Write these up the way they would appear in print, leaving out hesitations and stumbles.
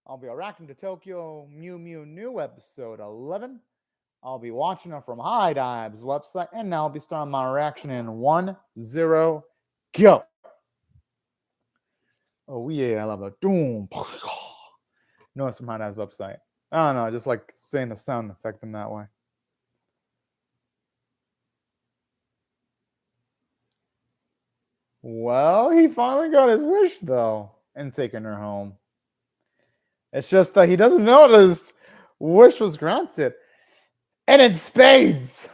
I'll be reacting to Tokyo Mew Mew New episode 11. I'll be watching it from High Dive's website, and now I'll be starting my reaction in 1-0 go. Oh yeah, I love it. Doom. No, it's from High Dive's website. I don't know, I just like saying the sound effect in that way. Well, he finally got his wish though, and taking her home. It's just that he doesn't know that his wish was granted. And in spades.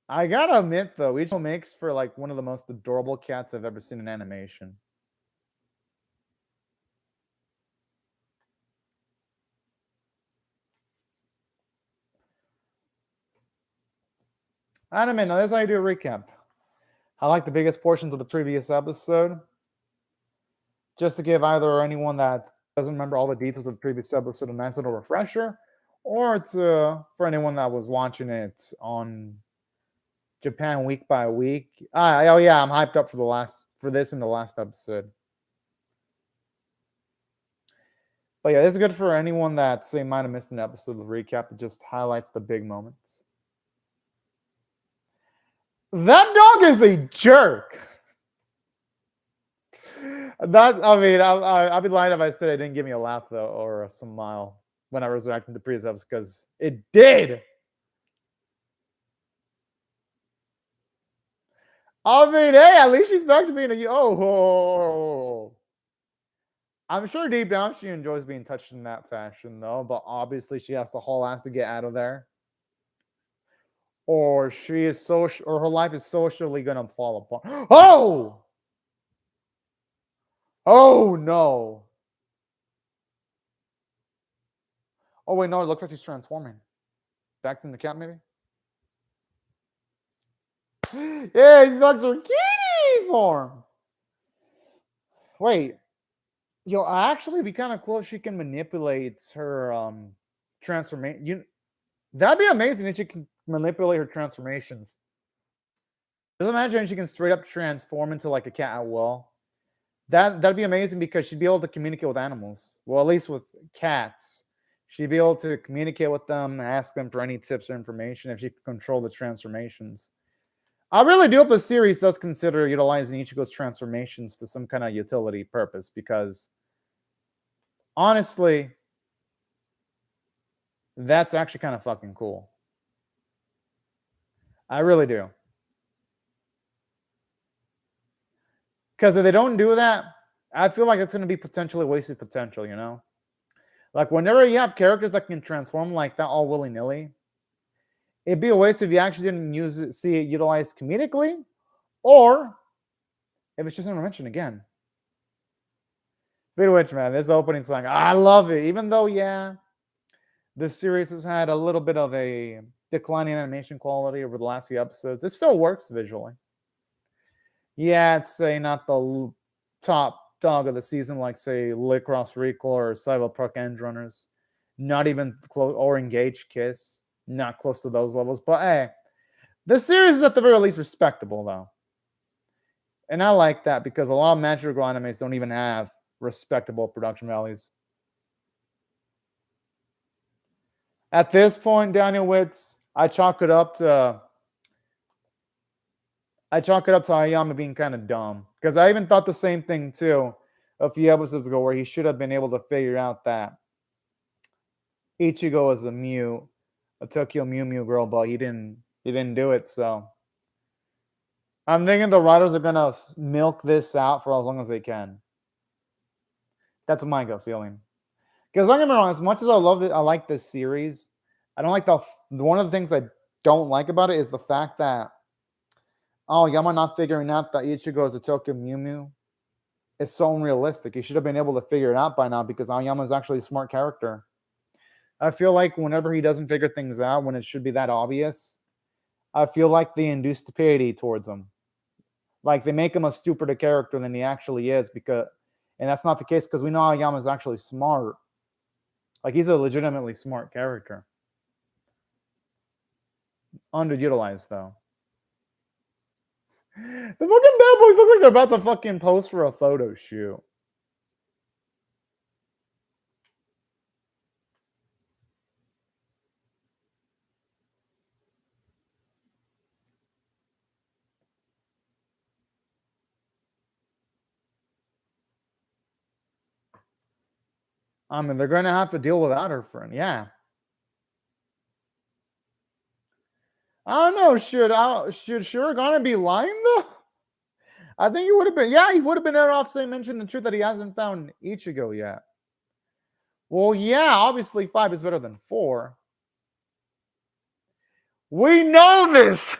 I gotta admit though, Ichigo makes for like one of the most adorable cats I've ever seen in animation. Anime, now this is how you do a recap. I like the biggest portions of the previous episode. Just to give either anyone that doesn't remember all the details of the previous episode a nice little refresher, or for anyone that was watching it on Japan week by week. Oh yeah, I'm hyped up for this in the last episode. But yeah, this is good for anyone that say might have missed an episode of the recap. It just highlights the big moments. That dog is a jerk. I'd be lying if I said it didn't give me a laugh though, or a smile when I was reacting to the previous episode, because it did. Hey, at least she's back to being a I'm sure deep down she enjoys being touched in that fashion though, but obviously she has to haul ass to get out of there. Or her life is socially gonna fall apart. Oh! Oh no. Oh wait, no, it looks like he's transforming. Back in the cat, maybe? Yeah, he's back to kitty form. Wait. Yo, actually be kind of cool if she can manipulate her transformation. That'd be amazing if she can manipulate her transformations. Just imagine she can straight up transform into like a cat at will. That'd be amazing because she'd be able to communicate with animals. Well, at least with cats. She'd be able to communicate with them, ask them for any tips or information if she could control the transformations. I really do hope the series does consider utilizing Ichigo's transformations to some kind of utility purpose, because honestly, that's actually kind of fucking cool. I really do. Because if they don't do that, I feel like it's going to be potentially wasted potential, you know? Like, whenever you have characters that can transform like that all willy-nilly, it'd be a waste if you actually didn't see it utilized comedically, or if it's just an mention again. Speaking of which, man, this opening song, I love it. Even though, yeah, this series has had a little bit of a declining animation quality over the last few episodes, it still works visually. Yeah, it's say not the top dog of the season, like say Licross Recall or Cyberpunk Endrunners. Not even close, or Engaged Kiss. Not close to those levels. But hey, the series is at the very least respectable though. And I like that because a lot of Magical Girl animes don't even have respectable production values. At this point, Daniel Witz, I chalk it up to Aoyama being kind of dumb. Because I even thought the same thing too a few episodes ago, where he should have been able to figure out that Ichigo is a Tokyo Mew Mew girl, but he didn't do it. So I'm thinking the writers are gonna milk this out for as long as they can. That's my gut feeling. Because don't get me wrong, as much as I like this series, I don't like one of the things I don't like about it is the fact that Yama not figuring out that Ichigo is a Tokyo Mew Mew. It's so unrealistic. He should have been able to figure it out by now, because Aoyama is actually a smart character. I feel like whenever he doesn't figure things out when it should be that obvious, I feel like they induce stupidity towards him. Like they make him a stupider character than he actually is, and that's not the case, because we know Aoyama is actually smart. Like he's a legitimately smart character. Underutilized though. The fucking bad boys look like they're about to fucking pose for a photo shoot. I mean, they're going to have to deal without her friend. Yeah. I don't know. Should Shirogane be lying though? I think he would have been. Yeah, he would have been better off saying mention the truth that he hasn't found Ichigo yet. Well, yeah, obviously 5 is better than 4. We know this.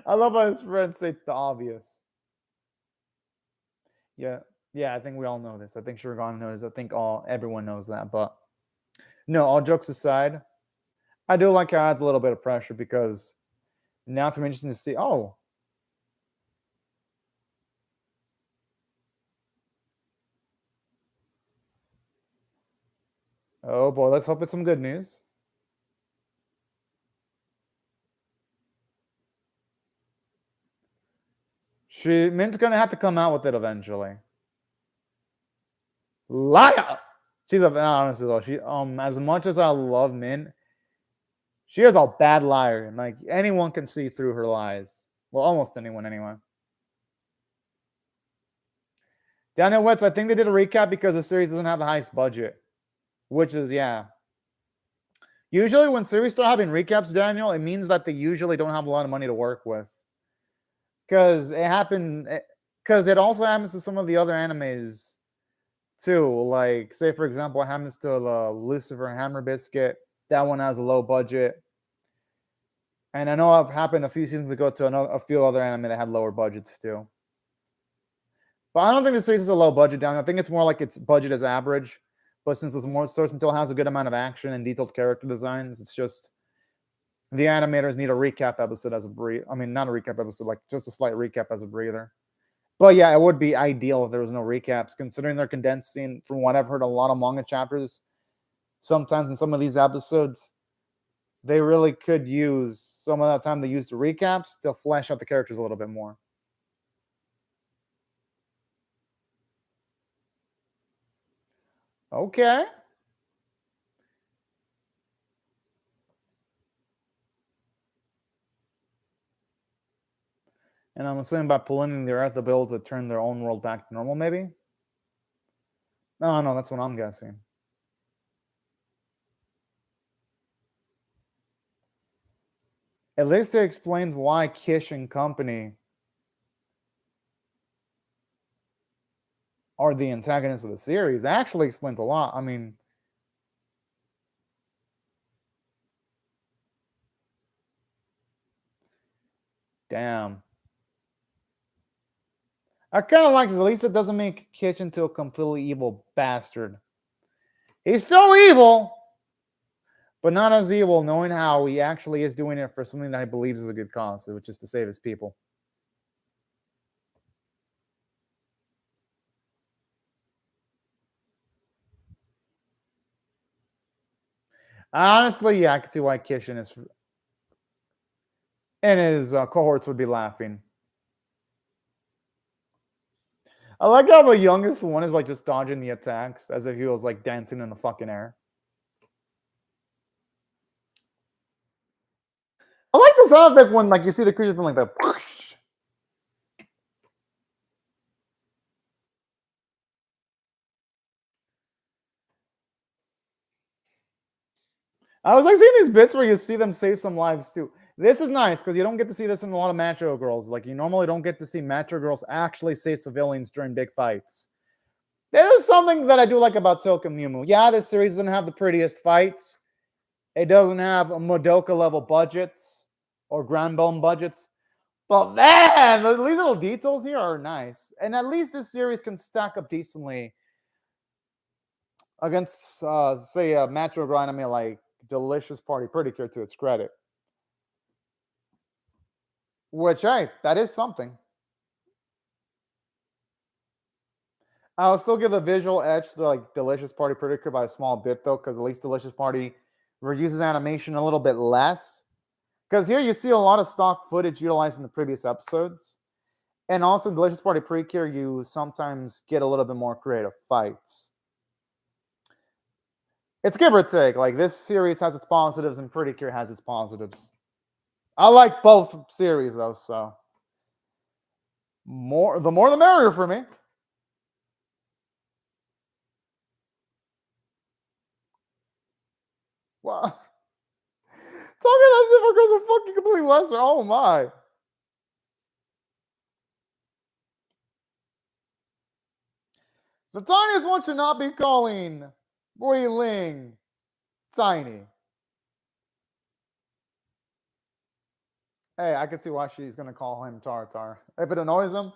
I love how his friend states the obvious. Yeah, I think we all know this. I think Shirogane knows. I think everyone knows that. But no, all jokes aside, I do like how it adds a little bit of pressure because now it's interesting to see. Oh, boy, let's hope it's some good news. Mint's gonna have to come out with it eventually. Liar. She's honestly though. She as much as I love Mint, she is a bad liar, and like anyone can see through her lies. Well, almost anyone anyway. Daniel Wetz, I think they did a recap because the series doesn't have the highest budget, which is Usually when series start having recaps, Daniel, it means that they usually don't have a lot of money to work with. Because it also happens to some of the other animes too. Like, say for example, it happens to Lucifer Hammer Biscuit. That one has a low budget. And I know I've happened a few seasons ago to a few other anime that had lower budgets too. But I don't think the series is a low budget down. I think it's more like its budget is average. But since it's more source material has a good amount of action and detailed character designs, it's just the animators need a recap episode as a breather. I mean, not a recap episode, like just a slight recap as a breather. But yeah, it would be ideal if there was no recaps, considering they're condensing, from what I've heard, a lot of manga chapters. Sometimes in some of these episodes, they really could use some of that time they use the recaps to flesh out the characters a little bit more. Okay. And I'm assuming by polluting the earth, they'll be able to turn their own world back to normal, maybe? No, that's what I'm guessing. At least it explains why Kish and company are the antagonists of the series. It actually explains a lot. I mean, damn. I kind of like this. At least it doesn't make Kish into a completely evil bastard. He's still evil, but not as evil, knowing how he actually is doing it for something that he believes is a good cause, which is to save his people. Honestly, yeah, I can see why Kish and his cohorts would be laughing. I like how the youngest one is like just dodging the attacks as if he was like dancing in the fucking air. I like the sound effect when like you see the creature from like the. I was like seeing these bits where you see them save some lives too. This is nice because you don't get to see this in a lot of macho girls. Like you normally don't get to see macho girls actually save civilians during big fights. There is something that I do like about Tokyo Mew Mew. Yeah, this series doesn't have the prettiest fights. It doesn't have Madoka level budgets or Grand Bone budgets. But man, these little details here are nice. And at least this series can stack up decently against, say, a macho girl anime like Delicious Party Pretty Cure to its credit. Which, hey, that is something. I'll still give the visual edge to like Delicious Party Pretty Cure by a small bit though, because at least Delicious Party reuses animation a little bit less. Because here you see a lot of stock footage utilized in the previous episodes. And also Delicious Party Precure, you sometimes get a little bit more creative fights. It's give or take. Like this series has its positives and Pretty Cure has its positives. I like both series though, so the more the merrier for me. Well, talking as if our girls are fucking completely lesser. Oh my. The tiniest one should not be calling Wei Ling tiny. Hey, I can see why she's gonna call him Tartar. If it annoys him,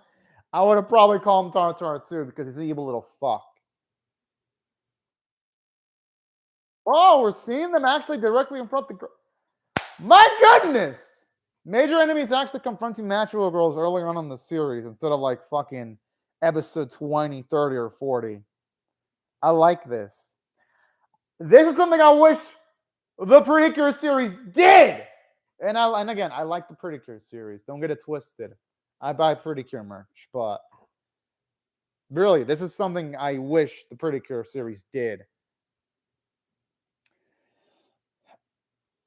I would have probably called him Tartar too because he's an evil little fuck. Oh, we're seeing them actually directly in front of the. My goodness! Major enemies actually confronting natural girls earlier on in the series instead of like fucking episode 20, 30, or 40. I like this. This is something I wish the Pretty Cure series did. And again, I like the Pretty Cure series. Don't get it twisted. I buy Pretty Cure merch, but really, this is something I wish the Pretty Cure series did.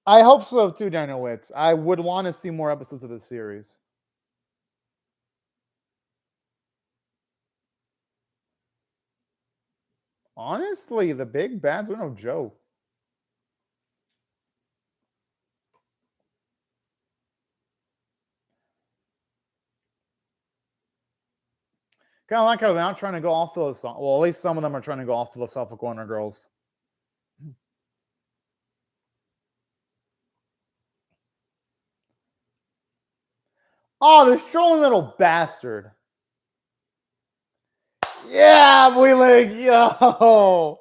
I hope so too, Daniel Witz. I would want to see more episodes of this series. Honestly, the big bads are no joke. Kind of like how they're not trying to go all philosophical. Well, at least some of them are trying to go all philosophical on our girls. Oh, the strolling little bastard. Yeah, boy, like, yo.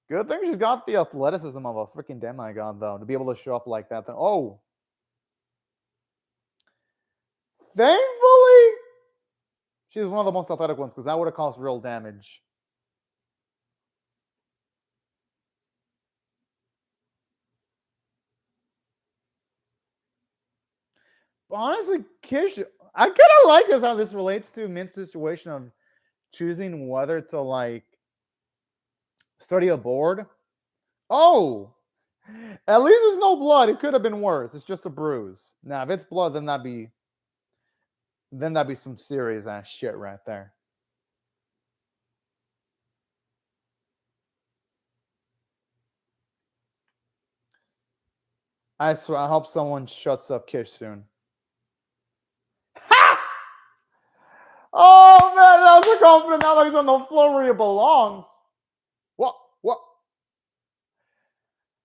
Good thing she's got the athleticism of a freaking demigod, though, to be able to show up like that. Oh. Thankfully, she's one of the most athletic ones because that would have caused real damage. But honestly, Kish, I kind of like this how this relates to Mint's situation of choosing whether to like study abroad. Oh, at least there's no blood. It could have been worse. It's just a bruise. Now, if it's blood, then that'd be some serious ass shit right there. I swear, I hope someone shuts up Kish soon. Ha! Oh man, that was so confident. Now that he's on the floor where he belongs. What? What?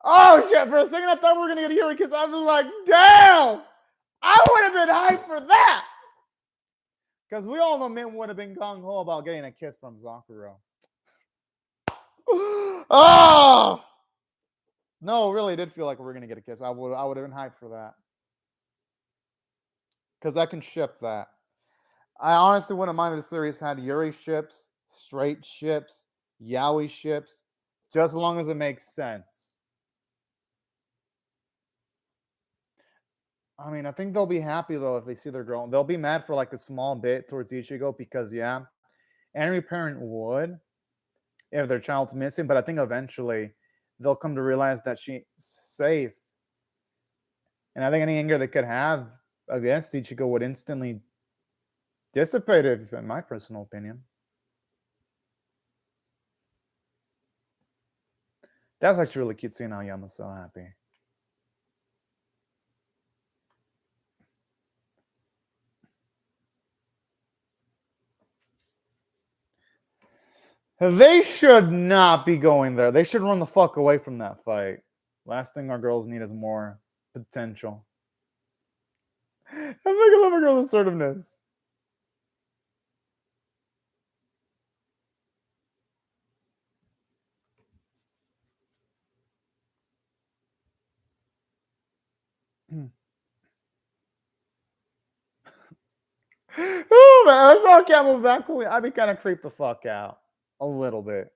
Oh shit! For a second, I thought we were gonna get a Yuri kiss. I was like, damn! I would have been hyped for that. Because we all know Mint would have been gung ho about getting a kiss from Zakuro. Oh! No, really, it did feel like we were gonna get a kiss. I would have been hyped for that. Because I can ship that. I honestly wouldn't mind if the series had Yuri ships, straight ships, yaoi ships, just as long as it makes sense. I mean, I think they'll be happy though if they see their girl. They'll be mad for like a small bit towards Ichigo because yeah, every parent would if their child's missing, but I think eventually they'll come to realize that she's safe. And I think any anger they could have against Ichigo would instantly dissipate, in my personal opinion. That's actually really cute seeing Aoyama's so happy. They should not be going there. They should run the fuck away from that fight. Last thing our girls need is more potential. I love a girl's assertiveness. Oh man, I saw a cat move that quickly. I'd be kind of creeped the fuck out a little bit.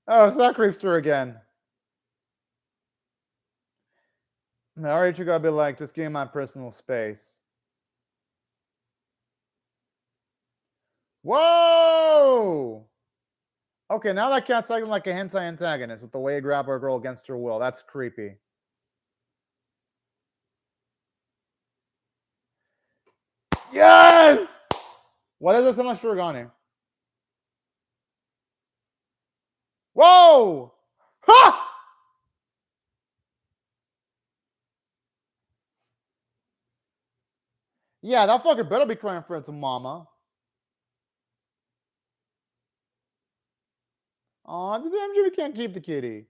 Oh, it's that creepster again. All right, you gotta be like, just give me my personal space. Whoa! Okay, now that cat's acting like a hentai antagonist with the way you grab our girl against her will. That's creepy. Yes! What is this unless Shirogane? Whoa! Ha! Yeah, that fucker better be crying for its mama. Aw, the damn Jimmy can't keep the kitty.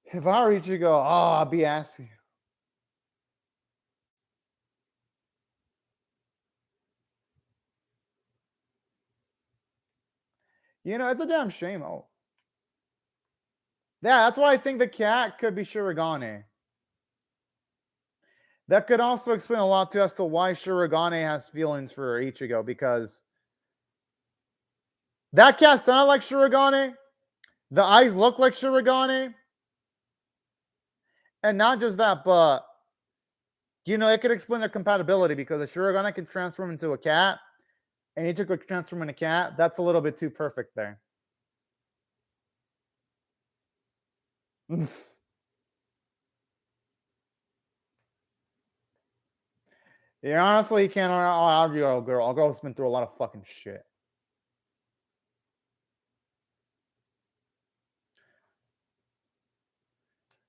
If I were Ichigo, oh, I'd be asking. You know, it's a damn shame. Oh. Yeah, that's why I think the cat could be Shirogane. That could also explain a lot to us to why Shirogane has feelings for Ichigo, because that cat sounded like Shirogane. The eyes look like Shirogane. And not just that, but you know, it could explain their compatibility because a Shirogane can transform into a cat and Ichigo could transform into a cat. That's a little bit too perfect there. Yeah, honestly, you can't argue a girl. A girl's been through a lot of fucking shit.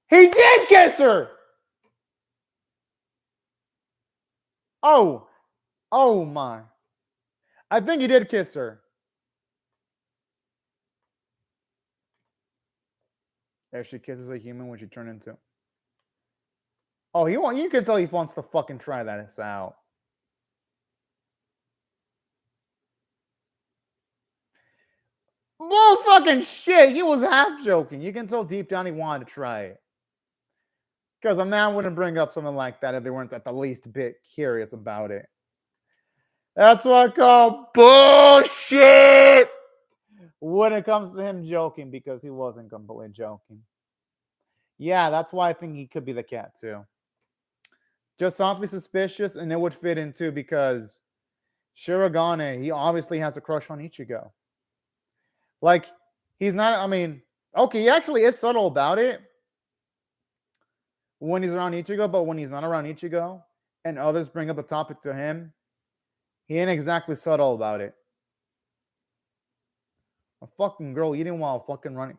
He did kiss her! Oh. Oh my. I think he did kiss her. If she kisses a human, when she turn into. Oh, you can tell he wants to fucking try that out. Bull fucking shit. He was half joking. You can tell deep down he wanted to try it. Because a man wouldn't bring up something like that if they weren't at the least bit curious about it. That's what I call bullshit when it comes to him joking, because he wasn't completely joking. Yeah, that's why I think he could be the cat too. Just awfully suspicious, and it would fit in too because Shirogane, he obviously has a crush on Ichigo. Like, he's not, I mean, okay, he actually is subtle about it when he's around Ichigo, but when he's not around Ichigo and others bring up the topic to him, he ain't exactly subtle about it. A fucking girl eating while fucking running.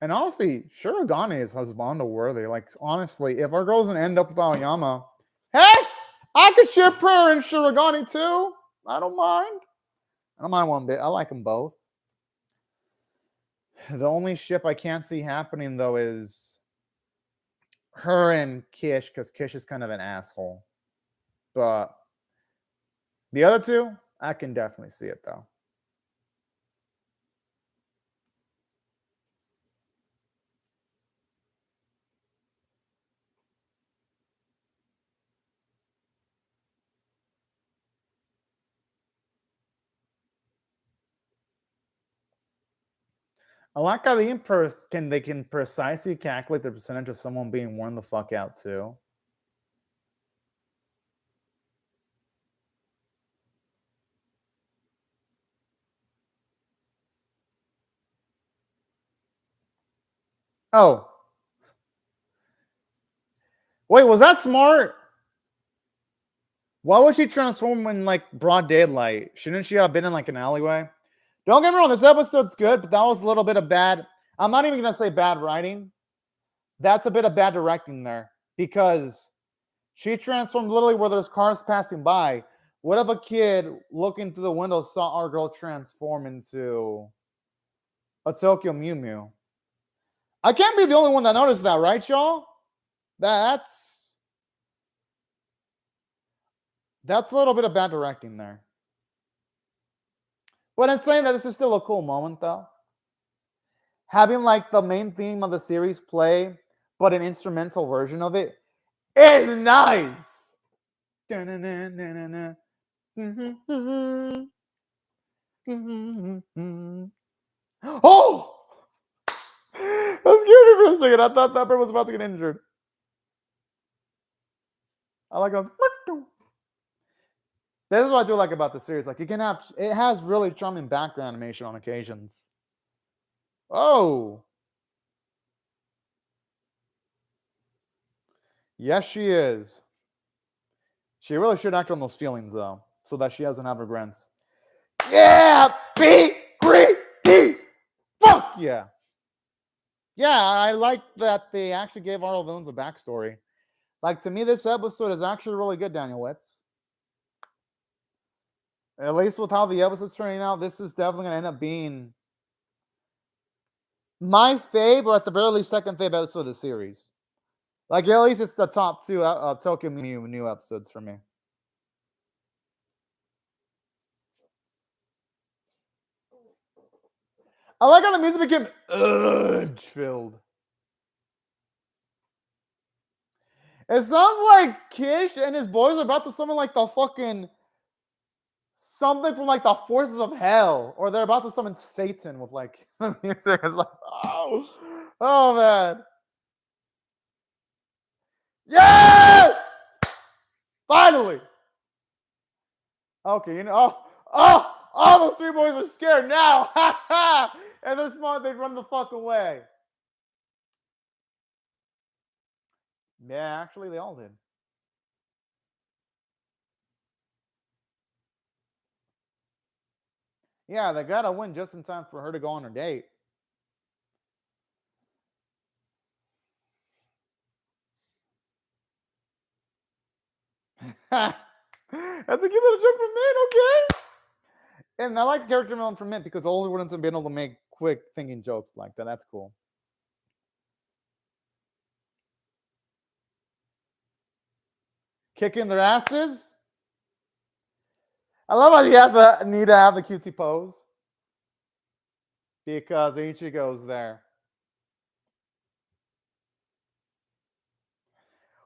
And honestly, Shirogane is husbando worthy. Like, honestly, if our girl doesn't end up with Aoyama, hey, I could ship her and Shirogane too. I don't mind. I don't mind one bit. I like them both. The only ship I can't see happening, though, is her and Kish, because Kish is kind of an asshole. But the other two, I can definitely see it, though. I like how they can precisely calculate the percentage of someone being worn the fuck out, too. Oh. Wait, was that smart? Why was she transformed in like broad daylight? Shouldn't she have been in like an alleyway? Don't get me wrong, this episode's good, but that was a little bit of bad. I'm not even gonna say bad writing. That's a bit of bad directing there because she transformed literally where there's cars passing by. What if a kid looking through the window saw our girl transform into a Tokyo Mew Mew? I can't be the only one that noticed that, right, y'all? That's a little bit of bad directing there. But in saying that, this is still a cool moment, though. Having like the main theme of the series play, but an instrumental version of it is nice. Oh! That scared me for a second. I thought that bird was about to get injured. I like those. This is what I do like about the series. Like, it has really charming background animation on occasions. Oh. Yes, she is. She really should act on those feelings, though, so that she doesn't have regrets. Yeah, be greedy. Fuck yeah. Yeah, I like that they actually gave all the villains a backstory. Like, to me, this episode is actually really good, Daniel Witz. At least with how the episode's turning out, this is definitely going to end up being my fave, or at the very least, second fave episode of the series. Like, at least it's the top two Tokyo MEW MEW episodes for me. I like how the music became urge-filled. It sounds like Kish and his boys are about to summon like the fucking something from like the forces of hell, or they're about to summon Satan with like music. It's like, oh man, yes, finally. Okay, you know, all those three boys are scared now, and they're smart. They run the fuck away. Yeah, actually, they all did. Yeah, they gotta win just in time for her to go on her date. That's a cute little joke from Mint, okay? And I like character development from Mint because the older ones have been able to make quick thinking jokes like that. That's cool. Kicking their asses. I love how you have to need to have the cutesy pose because Ichigo's there.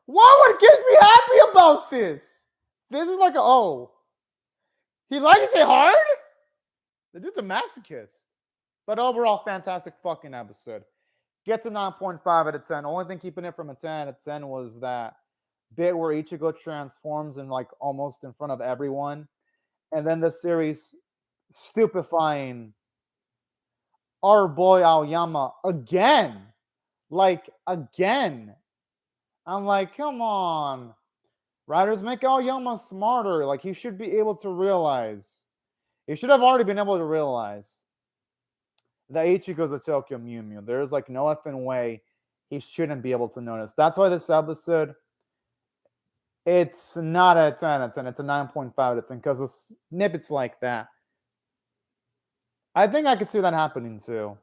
Why would kids be happy about this? This is like he likes it hard. The dude's a masochist. But overall, fantastic fucking episode. Gets a 9.5 out of 10. Only thing keeping it from a 10 out of 10 was that bit where Ichigo transforms and like almost in front of everyone. And then the series stupefying our boy Aoyama again. Like, again. I'm like, come on. Writers, make Aoyama smarter. Like, he should be able to realize. He should have already been able to realize that Ichigo's a Tokyo Mew Mew. There's like no effing way he shouldn't be able to notice. That's why this episode, it's not a 10 out of 10. It's a 9.5 out of 10 because of snippets like that. I think I could see that happening too.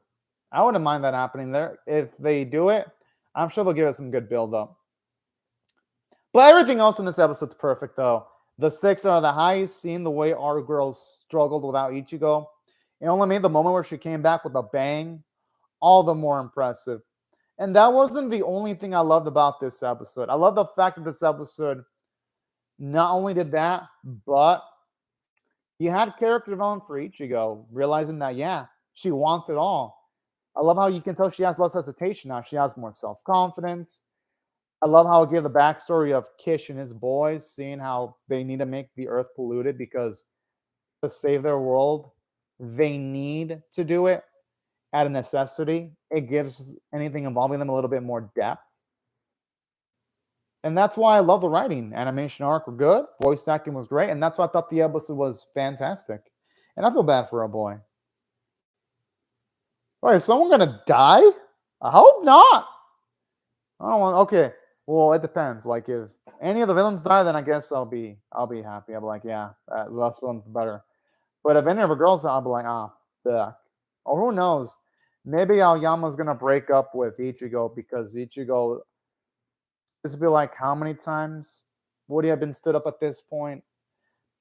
I wouldn't mind that happening there. If they do it, I'm sure they'll give us some good build-up. But everything else in this episode's perfect, though. The 6 are the highest, seeing the way our girls struggled without Ichigo. It only made the moment where she came back with a bang all the more impressive. And that wasn't the only thing I loved about this episode. I love the fact that this episode not only did that, but you had character development for Ichigo, realizing that, yeah, she wants it all. I love how you can tell she has less hesitation now. She has more self-confidence. I love how it gave the backstory of Kish and his boys, seeing how they need to make the earth polluted because to save their world, they need to do it at a necessity. It gives anything involving them a little bit more depth. And that's why I love the writing. Animation arc were good. Voice acting was great. And that's why I thought the episode was fantastic. And I feel bad for a boy. Wait, is someone going to die? I hope not. I don't want, okay. Well, it depends. Like if any of the villains die, then I guess I'll be happy. I'll be like, yeah, that's one better. But if any of the girls die, I'll be like, fuck. Or who knows? Maybe Aoyama's gonna break up with Ichigo because Ichigo this would be like how many times would he have been stood up at this point?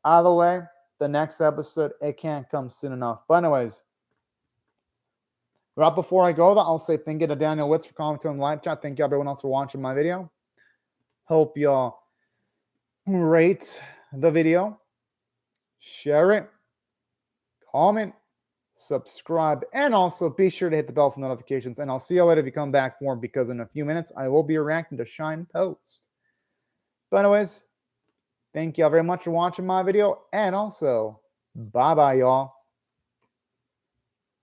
Either way, the next episode, it can't come soon enough. But anyways, right before I go, I'll say thank you to Daniel Witz for commenting on the live chat. Thank you everyone else for watching my video. Hope y'all rate the video, share it, comment, subscribe, and also be sure to hit the bell for notifications. And I'll see you later if you come back for more, because in a few minutes I will be reacting to Shine Post. But anyways, thank you all very much for watching my video, and also bye-bye, y'all.